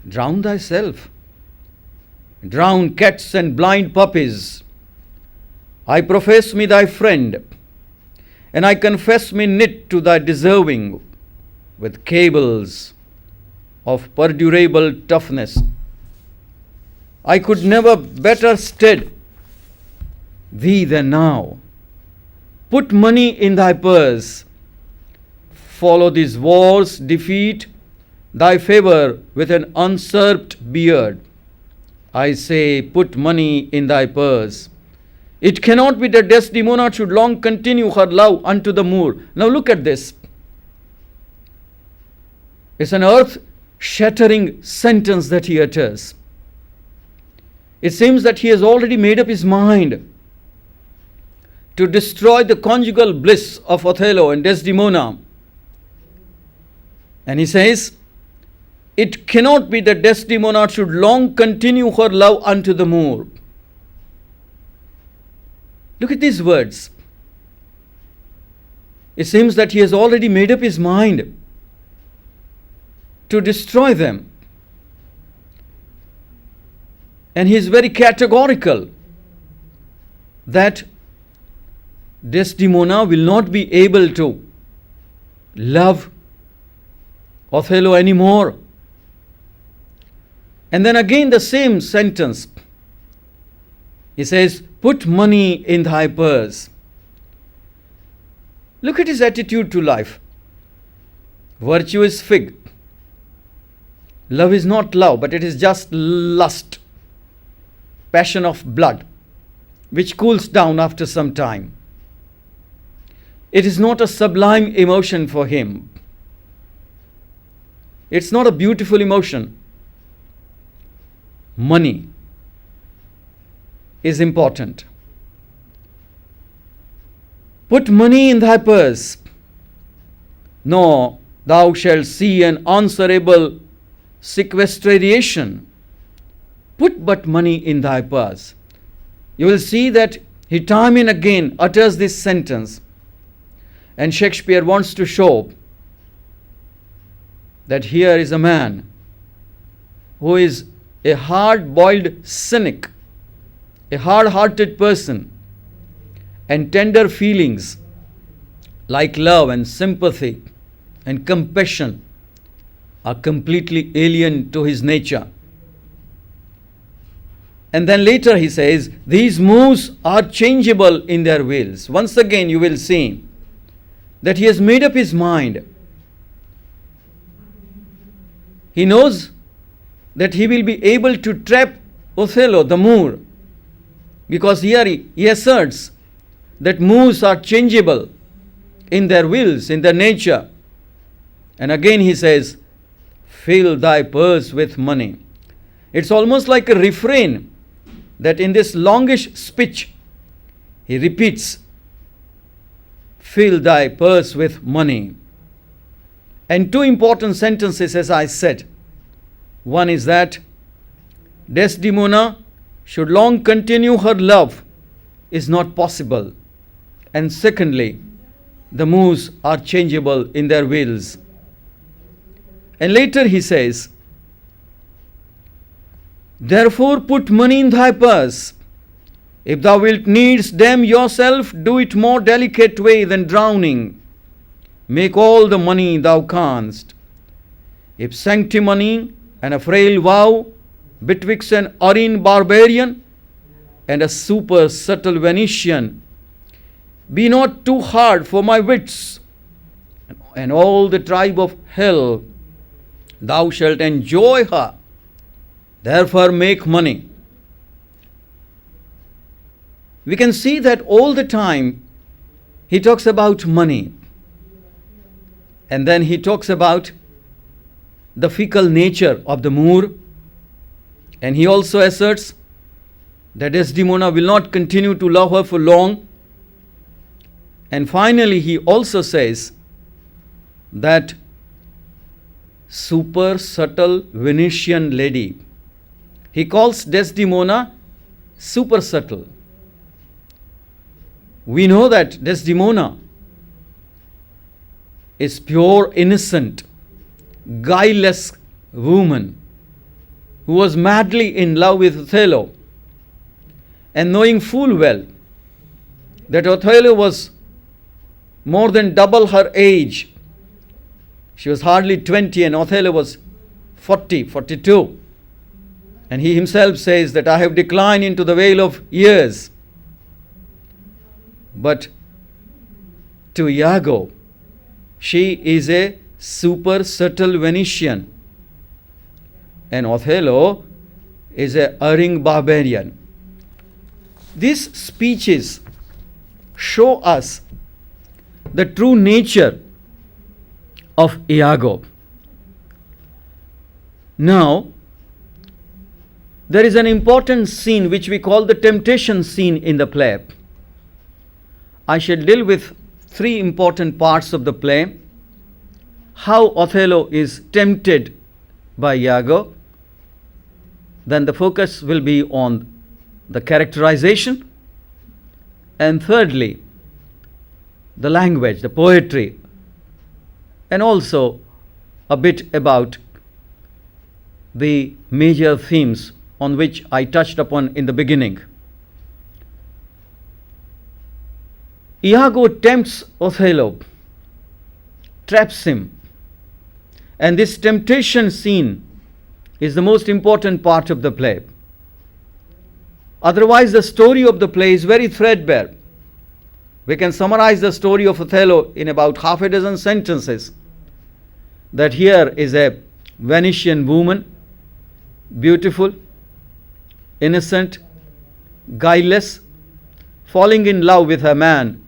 Drown thyself. Drown cats and blind puppies. I profess me thy friend, and I confess me knit to thy deserving with cables of perdurable toughness. I could never better stead thee than now. Put money in thy purse. Follow this war's defeat, thy favor with an usurped beard. I say, put money in thy purse. It cannot be that Desdemona should long continue her love unto the Moor. Now look at this. It's an earth-shattering sentence that he utters. It seems that he has already made up his mind to destroy the conjugal bliss of Othello and Desdemona. And he says, it cannot be that Desdemona should long continue her love unto the Moor. Look at these words. It seems that he has already made up his mind to destroy them. And he is very categorical that Desdemona will not be able to love Othello anymore. And then again the same sentence. He says, put money in thy purse. Look at his attitude to life. Virtue is fig. Love is not love, but it is just lust, passion of blood, which cools down after some time. It is not a sublime emotion for him. It's not a beautiful emotion. Money is important. Put money in thy purse. No, thou shalt see an answerable sequestration. Put but money in thy purse. You will see that he time and again utters this sentence. And Shakespeare wants to show that here is a man who is a hard-boiled cynic, a hard-hearted person, and tender feelings like love and sympathy and compassion are completely alien to his nature. And then later he says, these moves are changeable in their wills. Once again you will see that he has made up his mind. He knows that he will be able to trap Othello, the Moor, because here he asserts that moves are changeable in their wills, in their nature. And again he says, fill thy purse with money. It's almost like a refrain that in this longish speech he repeats, fill thy purse with money. And two important sentences, as I said. One is that Desdemona should long continue her love is not possible. And secondly, the moves are changeable in their wills. And later he says, therefore put money in thy purse. If thou wilt needs damn yourself, do it more delicate way than drowning. Make all the money thou canst. If sanctimony and a frail vow betwixt an Aryan barbarian and a super subtle Venetian be not too hard for my wits, and all the tribe of hell thou shalt enjoy her. Therefore make money. We can see that all the time he talks about money. And then he talks about the fickle nature of the Moor. And he also asserts that Desdemona will not continue to love her for long. And finally he also says that super subtle Venetian lady. He calls Desdemona super subtle. We know that Desdemona is pure, innocent, guileless woman. who was madly in love with Othello, and knowing full well that Othello was more than double her age. She was hardly 20 and Othello was 40, 42. And he himself says that I have declined into the vale of years. But to Iago, she is a super subtle Venetian, and Othello is a erring barbarian. These speeches show us the true nature of Iago. Now, there is an important scene which we call the temptation scene in the play. I shall deal with three important parts of the play: how Othello is tempted by Iago, then the focus will be on the characterization, and thirdly, the language, the poetry, and also a bit about the major themes on which I touched upon in the beginning. Iago tempts Othello, traps him, and this temptation scene is the most important part of the play. Otherwise, the story of the play is very threadbare. We can summarize the story of Othello in about half a dozen sentences. That here is a Venetian woman, beautiful, innocent, guileless, falling in love with a man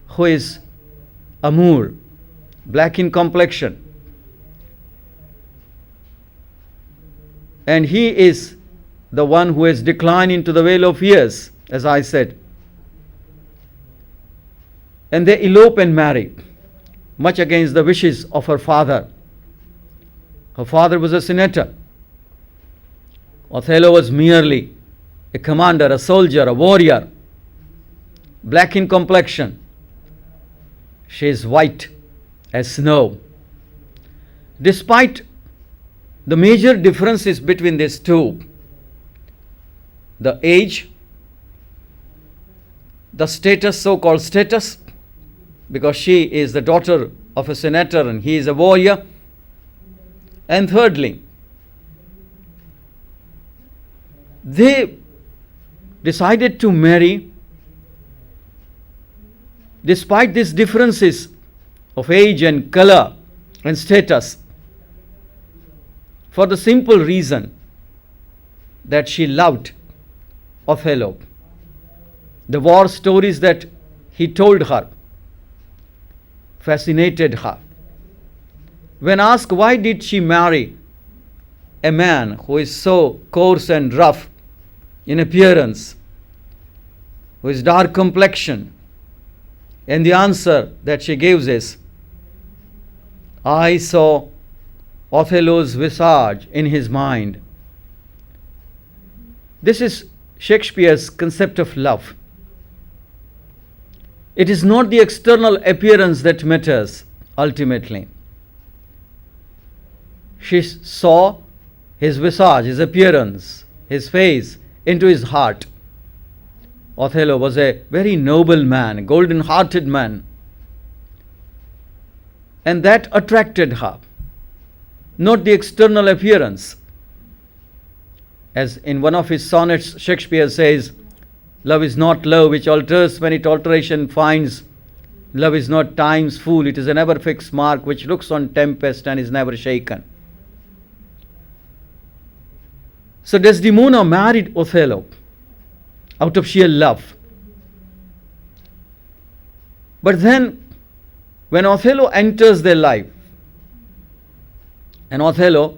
who is a Moor, black in complexion. And he is the one who has declined into the vale of years, as I said. And they elope and marry, much against the wishes of her father. Her father was a senator. Othello was merely a commander, a soldier, a warrior, black in complexion. She is white as snow. Despite the major differences between these two, the age, the status, so-called status, because she is the daughter of a senator and he is a warrior, and thirdly, they decided to marry despite these differences of age and color and status, for the simple reason that she loved Othello. The war stories that he told her fascinated her. When asked why did she marry a man who is so coarse and rough in appearance, who is dark complexion, and the answer that she gives is, I saw Othello's visage in his mind. This is Shakspere'S concept of love. It is not the external appearance that matters ultimately. She saw his visage, his appearance, his face into his heart. Othello was a very noble man, a golden-hearted man, and that attracted her, not the external appearance. As in one of his sonnets, Shakespeare says, love is not love which alters when it alteration finds. Love is not time's fool, it is an ever fixed mark which looks on tempest and is never shaken. So Desdemona married Othello out of sheer love. But then, when Othello enters their life, and Othello,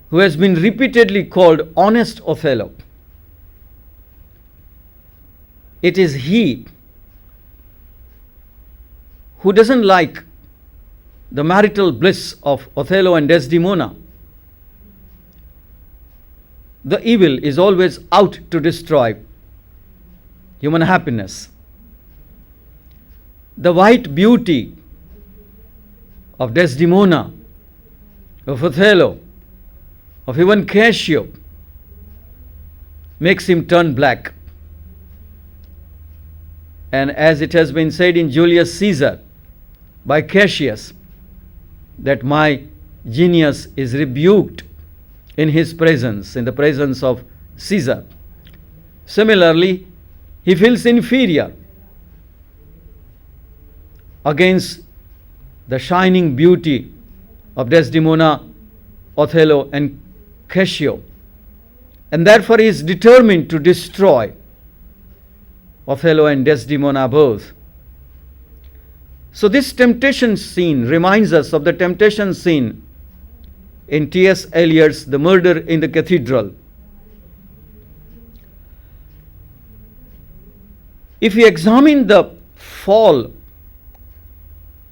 who has been repeatedly called honest Othello, it is he who doesn't like the marital bliss of Othello and Desdemona. The evil is always out to destroy human happiness. The white beauty of Desdemona, of Othello, of even Cassio makes him turn black. And as it has been said in Julius Caesar by Cassius, that my genius is rebuked in his presence, in the presence of Caesar. Similarly, he feels inferior against the shining beauty of Desdemona, Othello, and Cassio, and therefore he is determined to destroy Othello and Desdemona both. So this temptation scene reminds us of the temptation scene in T.S. Eliot's The Murder in the Cathedral. If we examine the fall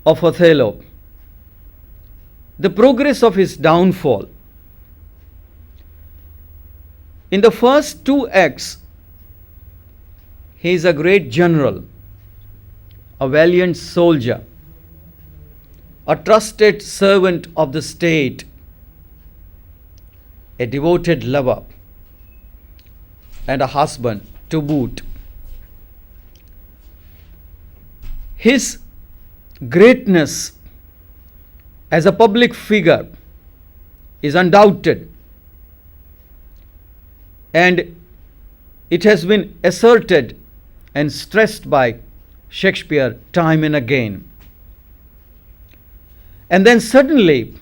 of Othello, the progress of his downfall, in the first two acts, he is a great general, a valiant soldier, a trusted servant of the state, a devoted lover, and a husband to boot. His greatness as a public figure is undoubted, and it has been asserted and stressed by Shakespeare time and again. And then suddenly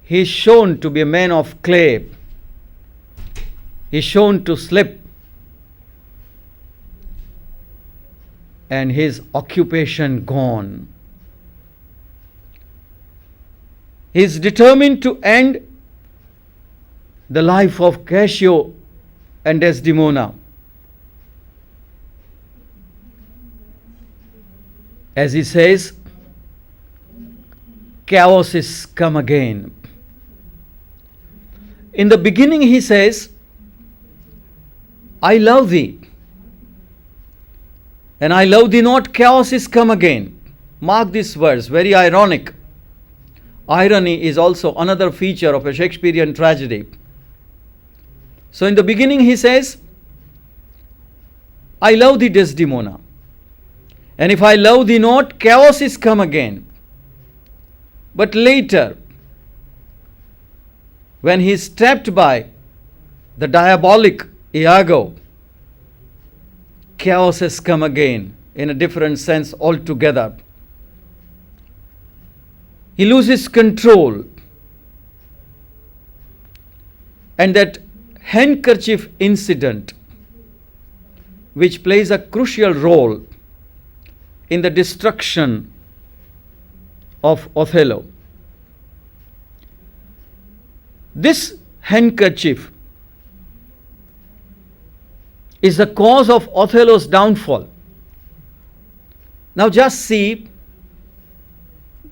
he is shown to be a man of clay. He is shown to slip, and his occupation gone. He is determined to end the life of Cassio and Desdemona. As he says, chaos is come again. In the beginning he says, I love thee, and I love thee not, chaos is come again. Mark this verse, very ironic. Irony is also another feature of a Shakespearean tragedy. So in the beginning he says, I love thee, Desdemona, and if I love thee not, chaos is come again. But later, when he is trapped by the diabolic Iago, chaos has come again in a different sense altogether. He loses control, and that handkerchief incident, which plays a crucial role in the destruction of Othello. This handkerchief is the cause of Othello's downfall. Now just see,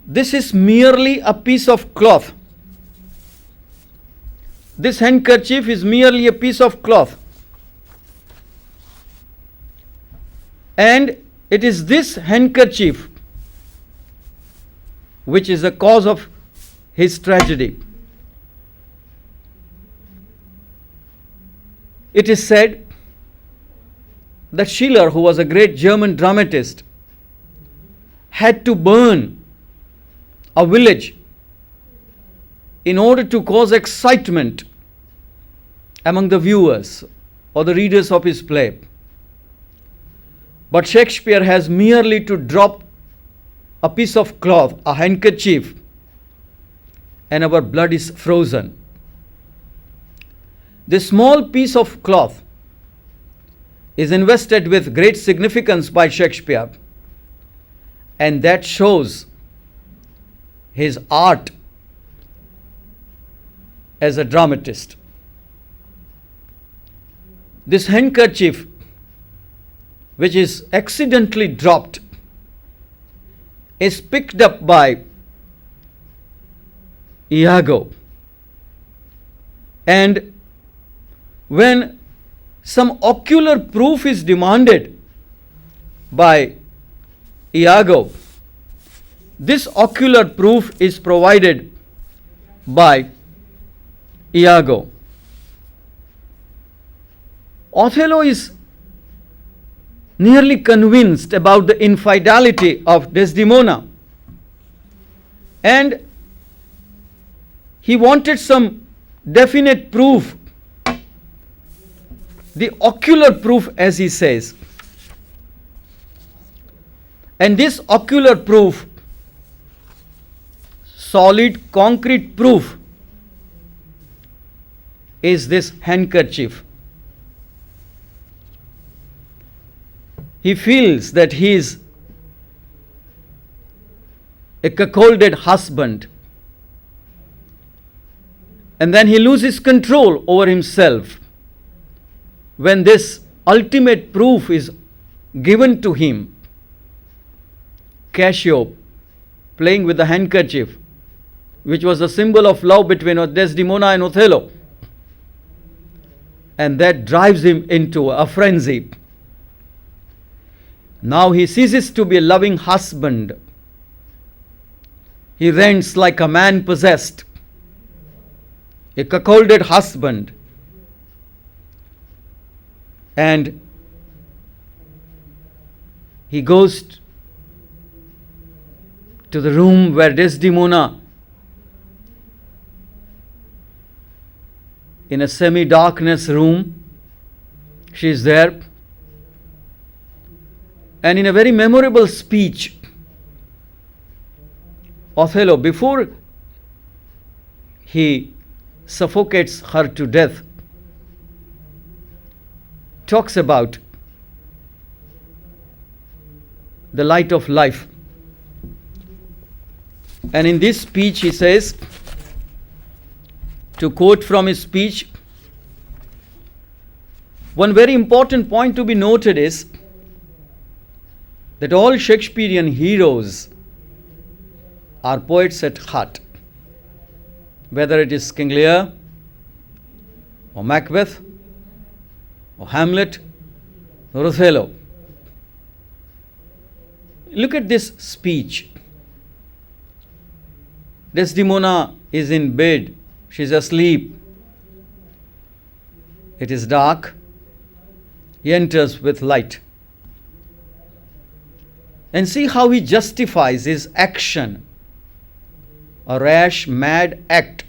this is merely a piece of cloth. This handkerchief is merely a piece of cloth. And it is this handkerchief which is the cause of his tragedy. It is said that Schiller, who was a great German dramatist, had to burn a village in order to cause excitement among the viewers or the readers of his play. But Shakespeare has merely to drop a piece of cloth, a handkerchief, and our blood is frozen. This small piece of cloth is invested with great significance by Shakespeare, and that shows his art as a dramatist. This handkerchief, which is accidentally dropped, is picked up by Iago, and when some ocular proof is demanded by Iago, this ocular proof is provided by Iago. Othello is nearly convinced about the infidelity of Desdemona, and he wanted some definite proof, the ocular proof, as he says. And this ocular proof, solid concrete proof, is this handkerchief. He feels that he is a cuckolded husband, and then he loses control over himself when this ultimate proof is given to him. Cassio playing with the handkerchief, which was a symbol of love between Desdemona and Othello, and that drives him into a frenzy. Now he ceases to be a loving husband. He rents like a man possessed, a cuckolded husband, and he goes to the room where Desdemona, in a semi-darkness room, she is there. And in a very memorable speech, Othello, before he suffocates her to death, talks about the light of life. And in this speech he says, to quote from his speech, one very important point to be noted is that all Shakespearean heroes are poets at heart, whether it is King Lear or Macbeth or Hamlet or Othello. Look at this speech. Desdemona is in bed, she is asleep. It is dark. He enters with light. And see how he justifies his action, a rash, mad act